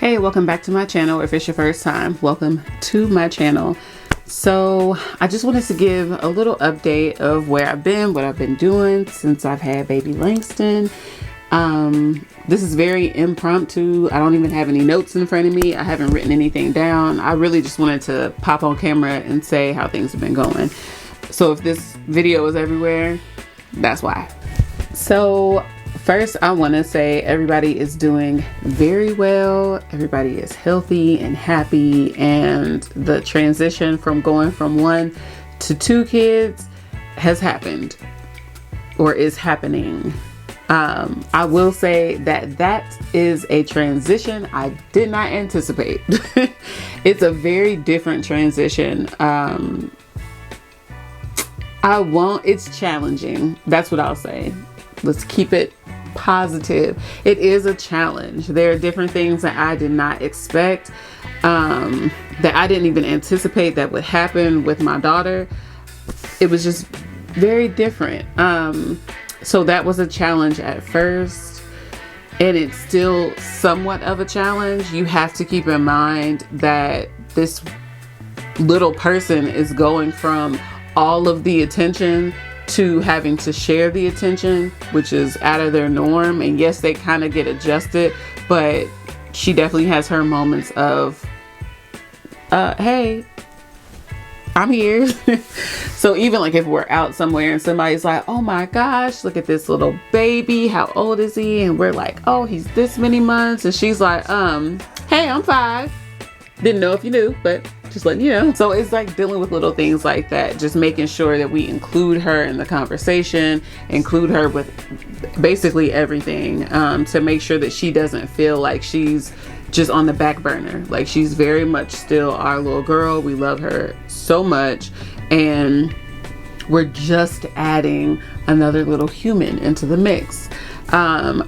Hey, welcome back to my channel. If it's your first time, welcome to my channel. So I just wanted to give a little update of where I've been, what I've been doing since I've had baby Langston. This is very impromptu. I don't even have any notes in front of me. I haven't written anything down. I really just wanted to pop on camera and say how things have been going. So if this video is everywhere, that's why. So first, I want to say everybody is doing very well. Everybody is healthy and happy, and the transition from going from 1 to 2 kids has happened or is happening. I will say that is a transition I did not anticipate. It's a very different transition. It's challenging. That's what I'll say. Let's keep it positive. It is a challenge. There are different things that I did not expect, that I didn't even anticipate that would happen with my daughter. It was just very different. So that was a challenge at first, and it's still somewhat of a challenge. You have to keep in mind that this little person is going from all of the attention to having to share the attention, which is out of their norm. And yes, they kind of get adjusted, but she definitely has her moments of, hey, I'm here. So even like if we're out somewhere and somebody's like, oh my gosh, look at this little baby, how old is he? And we're like, oh, he's this many months. And she's like, hey, I'm 5. Didn't know if you knew, but just letting you know. So it's like dealing with little things like that, just making sure that we include her in the conversation, include her with basically everything, to make sure that she doesn't feel like she's just on the back burner. Like, she's very much still our little girl. We love her so much, and we're just adding another little human into the mix.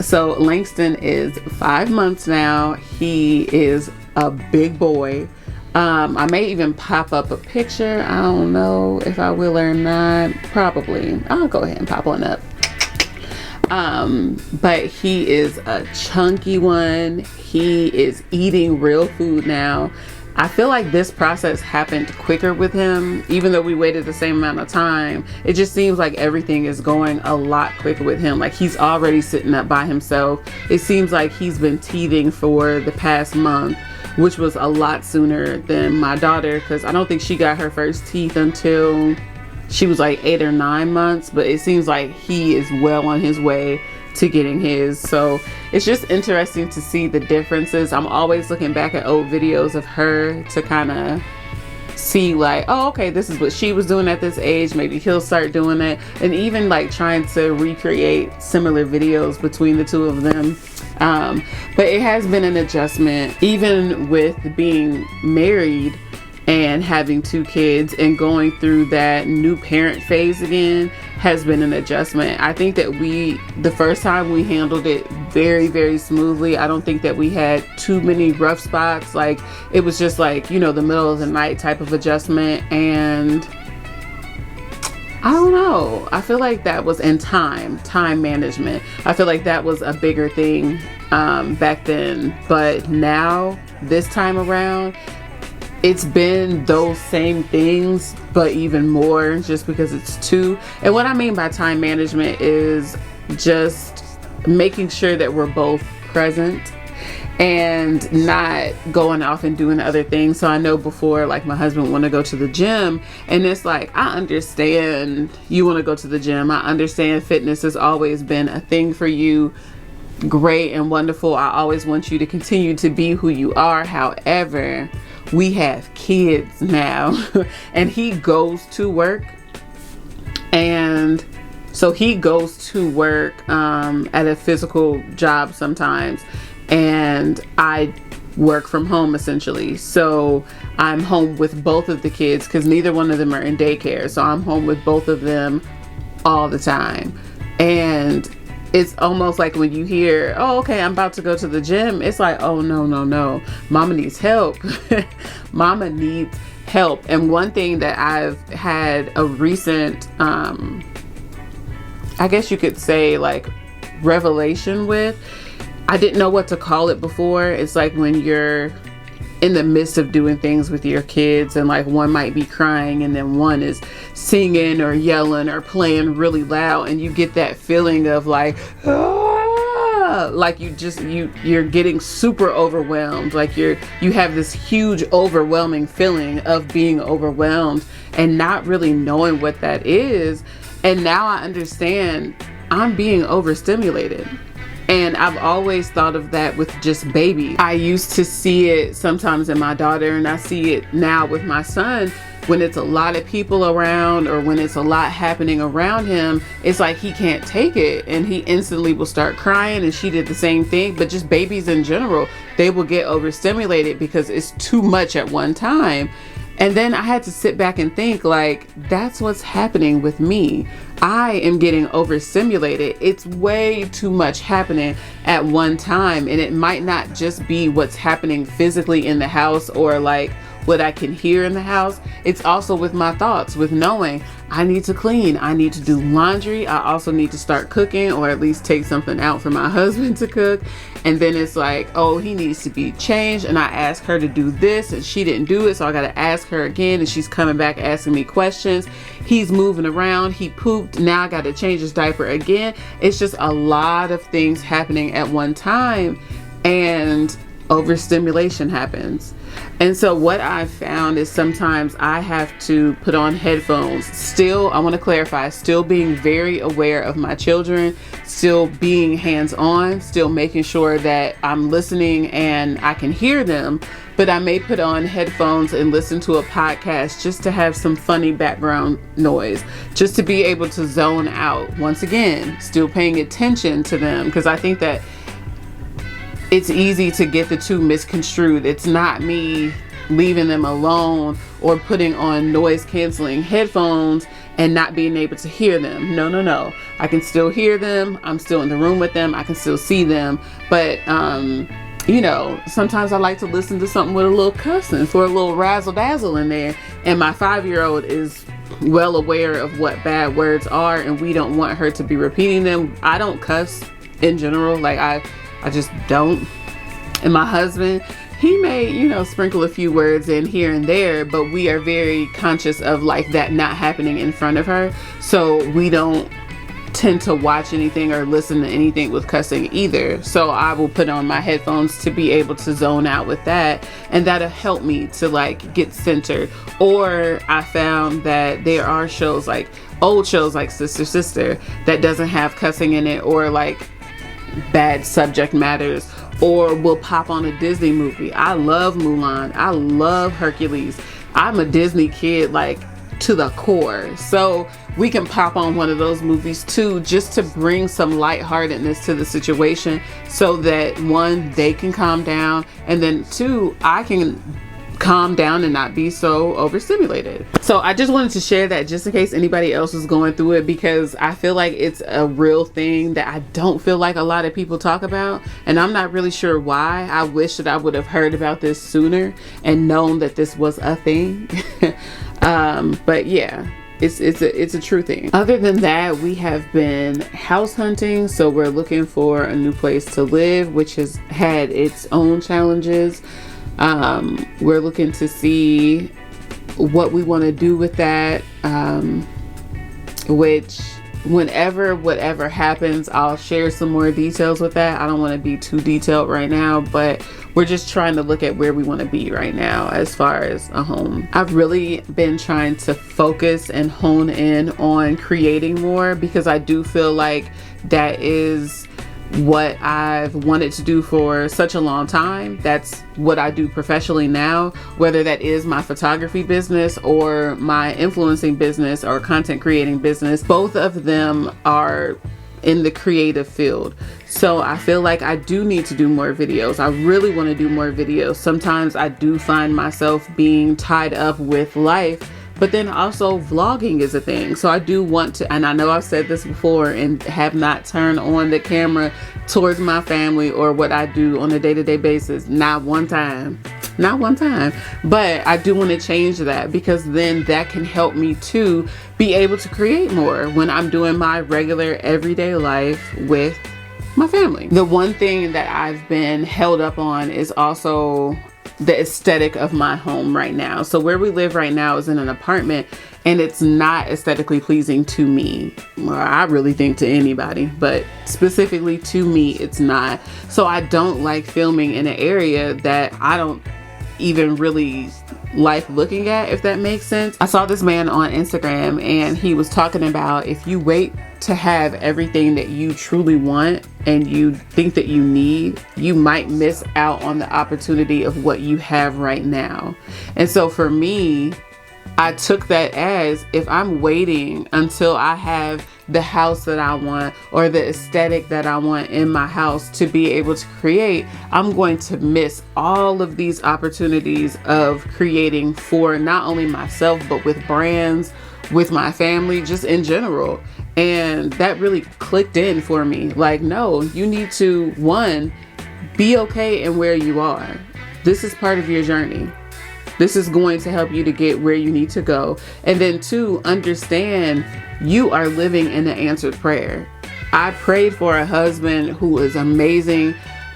So Langston is 5 months now. He is a big boy. I may even pop up a picture. I don't know if I will or not. Probably. I'll go ahead and pop one up. But he is a chunky one. He is eating real food now. I feel like this process happened quicker with him, even though we waited the same amount of time. It just seems like everything is going a lot quicker with him. Like, he's already sitting up by himself. It seems like he's been teething for the past month, which was a lot sooner than my daughter, because I don't think she got her first teeth until she was like 8 or 9 months. But it seems like he is well on his way to getting his. So it's just interesting to see the differences. I'm always looking back at old videos of her to kind of see like, oh, okay, this is what she was doing at this age. Maybe he'll start doing it. And even like trying to recreate similar videos between the two of them. But it has been an adjustment, even with being married and having 2 kids and going through that new parent phase again has been an adjustment. I think that the first time we handled it very, very smoothly. I don't think that we had too many rough spots. Like, it was just like, you know, the middle of the night type of adjustment. And I don't know. I feel like that was in time management. I feel like that was a bigger thing back then. But now, this time around, it's been those same things, but even more, just because it's 2. And what I mean by time management is just making sure that we're both present and not going off and doing other things. So I know before, like, my husband want to go to the gym, and it's like, I understand you want to go to the gym. I understand fitness has always been a thing for you. Great and wonderful. I always want you to continue to be who you are. However, we have kids now and he goes to work, and so he goes to work at a physical job sometimes, and I work from home essentially. So I'm home with both of the kids because neither one of them are in daycare. So I'm home with both of them all the time. And it's almost like when you hear, oh, okay, I'm about to go to the gym, it's like, oh, no. Mama needs help. Mama needs help. And one thing that I've had a recent, I guess you could say, like, revelation with I didn't know what to call it before. It's like when you're in the midst of doing things with your kids and like one might be crying and then one is singing or yelling or playing really loud, and you get that feeling of like, like you're getting super overwhelmed. Like you have this huge overwhelming feeling of being overwhelmed and not really knowing what that is. And now I understand I'm being overstimulated. And I've always thought of that with just babies. I used to see it sometimes in my daughter, and I see it now with my son. When it's a lot of people around or when it's a lot happening around him, it's like he can't take it and he instantly will start crying. And she did the same thing. But just babies in general, they will get overstimulated because it's too much at one time. And then I had to sit back and think, like, that's what's happening with me. I am getting overstimulated. It's way too much happening at one time. And it might not just be what's happening physically in the house or like what I can hear in the house. It's also with my thoughts, with knowing I need to clean, I need to do laundry, I also need to start cooking, or at least take something out for my husband to cook. And then it's like, oh, he needs to be changed, and I asked her to do this and she didn't do it, so I gotta ask her again, and she's coming back asking me questions. He's moving around, he pooped, now I gotta change his diaper again. It's just a lot of things happening at one time, and overstimulation happens. And so what I've found is sometimes I have to put on headphones. Still, I want to clarify, still being very aware of my children, still being hands-on, still making sure that I'm listening and I can hear them. But I may put on headphones and listen to a podcast just to have some funny background noise, just to be able to zone out. Once again, still paying attention to them, because I think that it's easy to get the two misconstrued. It's not me leaving them alone or putting on noise canceling headphones and not being able to hear them. No. I can still hear them. I'm still in the room with them. I can still see them. But, sometimes I like to listen to something with a little cussing for a little razzle dazzle in there. And my 5-year-old is well aware of what bad words are, and we don't want her to be repeating them. I don't cuss in general. Like I just don't. And my husband, he may, sprinkle a few words in here and there, but we are very conscious of like that not happening in front of her. So we don't tend to watch anything or listen to anything with cussing either. So I will put on my headphones to be able to zone out with that, and that'll help me to like get centered. Or I found that there are shows like old shows like Sister that doesn't have cussing in it, or like bad subject matters, or we'll pop on a Disney movie. I love Mulan. I love Hercules. I'm a Disney kid, like to the core. So we can pop on one of those movies too, just to bring some lightheartedness to the situation, so that one, they can calm down, and then two, I can calm down and not be so overstimulated. So I just wanted to share that just in case anybody else was going through it, because I feel like it's a real thing that I don't feel like a lot of people talk about, and I'm not really sure why. I wish that I would have heard about this sooner and known that this was a thing. But yeah, it's a true thing. Other than that, we have been house hunting, so we're looking for a new place to live, which has had its own challenges. We're looking to see what we want to do with that, which whatever happens, I'll share some more details with that. I don't want to be too detailed right now, but we're just trying to look at where we want to be right now as far as a home. I've really been trying to focus and hone in on creating more, because I do feel like that is what I've wanted to do for such a long time. That's what I do professionally now, whether that is my photography business or my influencing business or content creating business. Both of them are in the creative field. So I feel like I do need to do more videos. I really want to do more videos. Sometimes I do find myself being tied up with life, but then also vlogging is a thing. So I do want to, and I know I've said this before and have not turned on the camera towards my family or what I do on a day-to-day basis. Not one time. But I do want to change that, because then that can help me to be able to create more when I'm doing my regular everyday life with my family. The one thing that I've been held up on is also the aesthetic of my home right now. So where we live right now is in an apartment, and it's not aesthetically pleasing to me. Well, I really think to anybody, but specifically to me, it's not. So I don't like filming in an area that I don't even really like looking at, if that makes sense. I saw this man on Instagram, and he was talking about if you wait to have everything that you truly want and you think that you need, you might miss out on the opportunity of what you have right now. And so for me, I took that as, if I'm waiting until I have the house that I want or the aesthetic that I want in my house to be able to create, I'm going to miss all of these opportunities of creating for not only myself, but with brands, with my family, just in general. And that really clicked in for me. Like, no, you need to, one, be okay in where you are. This is part of your journey. This is going to help you to get where you need to go. And then two, understand you are living in an answered prayer. I prayed for a husband who is amazing,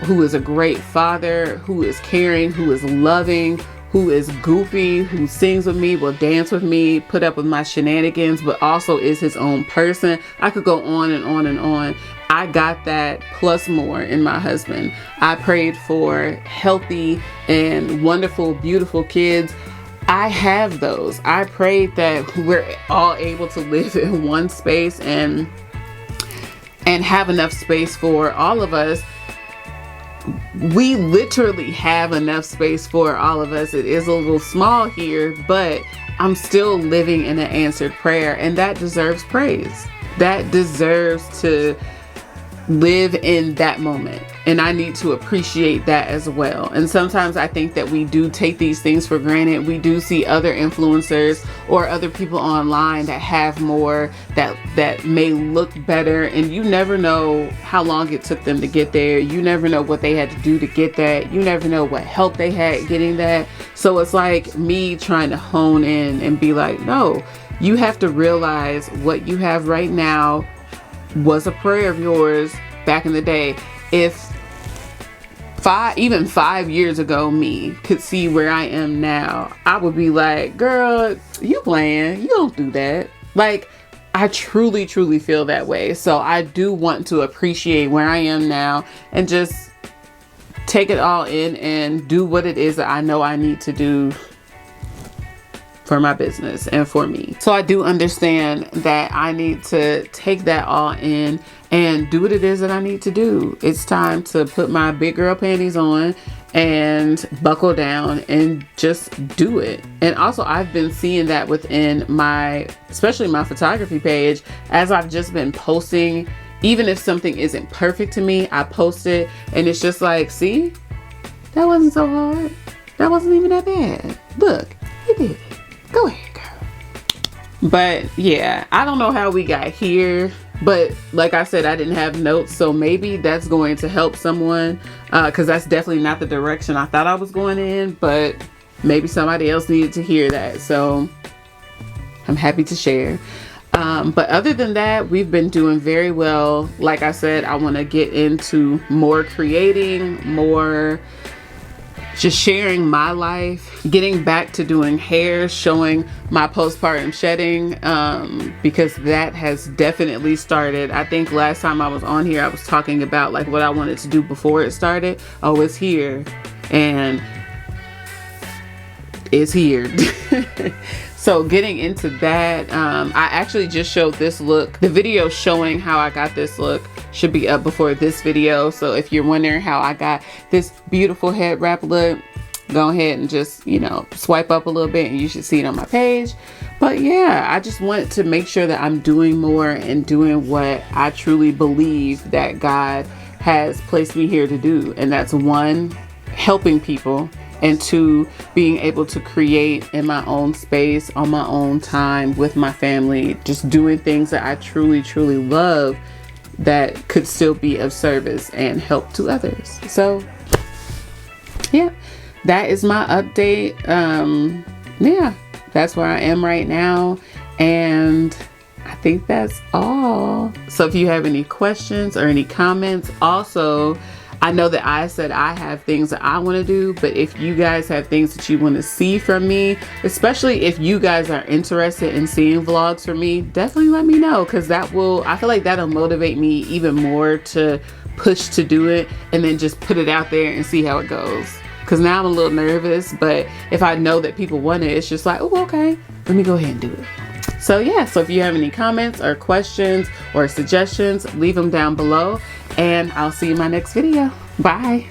who is a great father, who is caring, who is loving, who is goofy, who sings with me, will dance with me, put up with my shenanigans, but also is his own person. I could go on and on and on. I got that plus more in my husband. I prayed for healthy and wonderful, beautiful kids. I have those. I prayed that we're all able to live in one space and have enough space for all of us. We literally have enough space for all of us. It is a little small here, but I'm still living in an answered prayer, and that deserves praise. That deserves to live in that moment, and I need to appreciate that as well. And sometimes I think that we do take these things for granted. We do see other influencers or other people online that have more, that may look better, and you never know how long it took them to get there. You never know what they had to do to get that. You never know what help they had getting that. So it's like me trying to hone in and be like, no, you have to realize what you have right now was a prayer of yours back in the day. If even 5 years ago me could see where I am now, I would be like, girl, you playing, you don't do that. Like, I truly feel that way. So I do want to appreciate where I am now and just take it all in and do what it is that I know I need to do for my business and for me. So I do understand that I need to take that all in and do what it is that I need to do. It's time to put my big girl panties on and buckle down and just do it. And also, I've been seeing that within especially my photography page, as I've just been posting. Even if something isn't perfect to me, I post it and it's just like, see, that wasn't so hard. That wasn't even that bad. Look, you did it. Go ahead, girl. But yeah, I don't know how we got here, but like I said, I didn't have notes, so maybe that's going to help someone, because that's definitely not the direction I thought I was going in, but maybe somebody else needed to hear that, so I'm happy to share. But other than that, we've been doing very well. Like I said, I want to get into more creating, more just sharing my life, getting back to doing hair, showing my postpartum shedding, because that has definitely started. I think last time I was on here, I was talking about like what I wanted to do before it started. Oh, it's here, and it's here. So getting into that, I actually just showed this look. The video showing how I got this look should be up before this video. So if you're wondering how I got this beautiful head wrap look, go ahead and just, swipe up a little bit and you should see it on my page. But yeah, I just wanted to make sure that I'm doing more and doing what I truly believe that God has placed me here to do. And that's one, helping people. And two, being able to create in my own space, on my own time, with my family, just doing things that I truly love that could still be of service and help to others. So yeah, that is my update. Yeah, that's where I am right now. And I think that's all. So if you have any questions or any comments, also, I know that I said I have things that I want to do, but if you guys have things that you want to see from me, especially if you guys are interested in seeing vlogs from me, definitely let me know, because I feel like that'll motivate me even more to push to do it and then just put it out there and see how it goes. Because now I'm a little nervous, but if I know that people want it, it's just like, oh, okay, let me go ahead and do it. So yeah, so if you have any comments or questions or suggestions, leave them down below, and I'll see you in my next video. Bye.